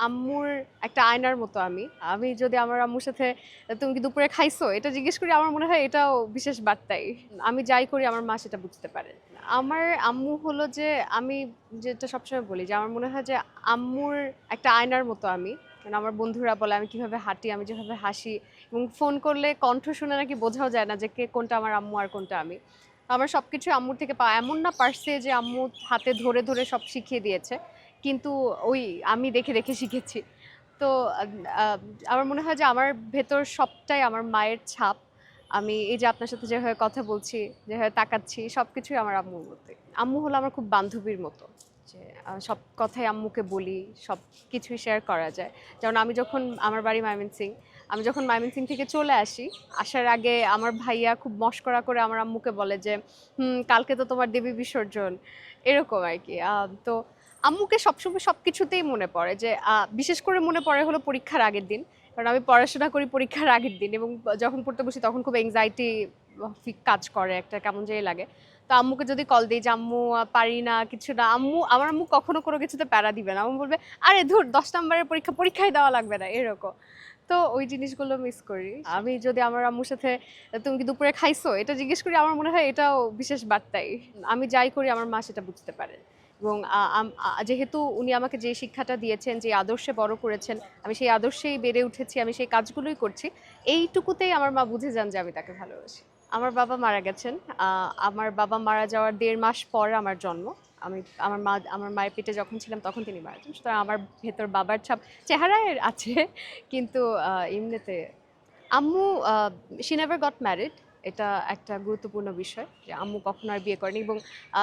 আম্মুর একটা আয়নার মতো আমি। আমি যদি আমার আম্মুর সাথে "তুমি কি দুপুরে খাইছো?" এটা জিজ্ঞেস করি আমার মনে হয় এটাও বিশেষ বার্তাই। আমি যাই করি আমার মা সেটা বুঝতে পারে। আমার আম্মু হলো যে আমি যেটা সবসময় বলি যে আমার মনে হয় যে আম্মুর একটা আয়নার মতো আমি। মানে আমার বন্ধুরা বলে আমি কিভাবে হাঁটি, আমি যেভাবে হাসি এবং ফোন করলে কণ্ঠ শুনে নাকি বোঝাও যায় না যে কে কোনটা আমার আম্মু আর কোনটা আমি। আমার সবকিছু আম্মুর থেকে পাওয়া। এমন না পারছে যে আম্মু হাতে ধরে, ধরে সব শিখিয়ে দিয়েছে। কিন্তু ওই আমি দেখে, দেখে শিখেছি। তো আ আ আমার মনে হয় যে আমার ভেতর সবটাই আমার মায়ের ছাপ। আমি এই যে আপনার সাথে যেভাবে কথা বলছি, যেভাবে তাকাচ্ছি সবকিছুই আমার আম্মুর মতোই। আম্মু হলো আমার খুব বান্ধবীর মতো। যে সব কথাই আম্মুকে বলি, সবকিছুই শেয়ার করা যায়। যেমন আমি যখন আমার বাড়ি ময়মনসিং, আমি যখন ময়মনসিং থেকে চলে আসি, আসার আগে আমার ভাইয়া খুব মশকরা করে আমার আম্মুকে বলে যে, কালকে তো তোমার দেবী বিসর্জন।" এরকম আরকি। তো আম্মুকে সবসময় সবকিছুতেই মনে পড়ে যে বিশেষ করে মনে পড়ে হলো পরীক্ষার আগের দিন। কারণ আমি পড়াশোনা করি পরীক্ষার আগের দিন এবং যখন পড়তে বসি তখন খুব anxiety কাজ করে একটা কেমন জানি লাগে। তো আম্মুকে যদি কল দেই যে, "আম্মু পারি না, কিছু না।" আমার আম্মু কখনো কোনো কিছুতে প্যারা দিবে না। আম্মু বলবে, "আরে ধুর ১০ নাম্বারের পরীক্ষা, পরীক্ষাই দেওয়া লাগবে না।" এরকম। তো ওই জিনিসগুলো মিস করি। আমি যদি আমার আম্মুর সাথে "তুমি কি দুপুরে খাইছো?" এটা জিজ্ঞেস করি আমার মনে হয় এটাও বিশেষ বার্তাই। আমি যাই করি আমার মা সেটা বুঝতে পারে। এবং যেহেতু উনি আমাকে যে শিক্ষাটা দিয়েছেন, যে আদর্শে বড় করেছেন, আমি সেই আদর্শেই বেড়ে উঠেছি, আমি সেই কাজগুলোই করছি। এইটুকুতেই আমার মা বুঝে যান যে আমি তাকে ভালোবাসি। আমার বাবা মারা গেছেন। আ আমার বাবা মারা যাওয়ার ১.৫ মাস পর আমার জন্ম। আমি আমার মায়ের পেটে যখন ছিলাম তখন তিনি মারা যান। সুতরাং আমার ভেতর বাবার ছাপ চেহারায় আছে কিন্তু এমনিতে আম্মু আ she never got married এটা একটা গুরুত্বপূর্ণ বিষয় যে আম্মু কখনো আর বিয়ে করেনি এবং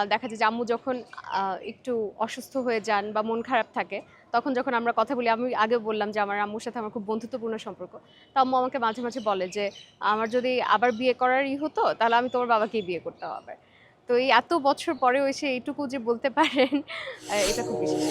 দেখা যায় যে আম্মু যখন আ একটু অসুস্থ হয়ে যান বা মন খারাপ থাকে, তখন যখন আমরা কথা বলি আমি আগেও বললাম যে আমার আম্মুর সাথে আমার খুব বন্ধুত্বপূর্ণ সম্পর্ক। তো আম্মু আমাকে মাঝে, মাঝে বলে যে, "আমার যদি আবার বিয়ে করারই হতো তাহলে আমি তোমার বাবাকেই বিয়ে করতাম আবার।" তো এই এত বছর পরেও এসে এইটুকু যে বলতে পারেন এটা খুব বিশেষ।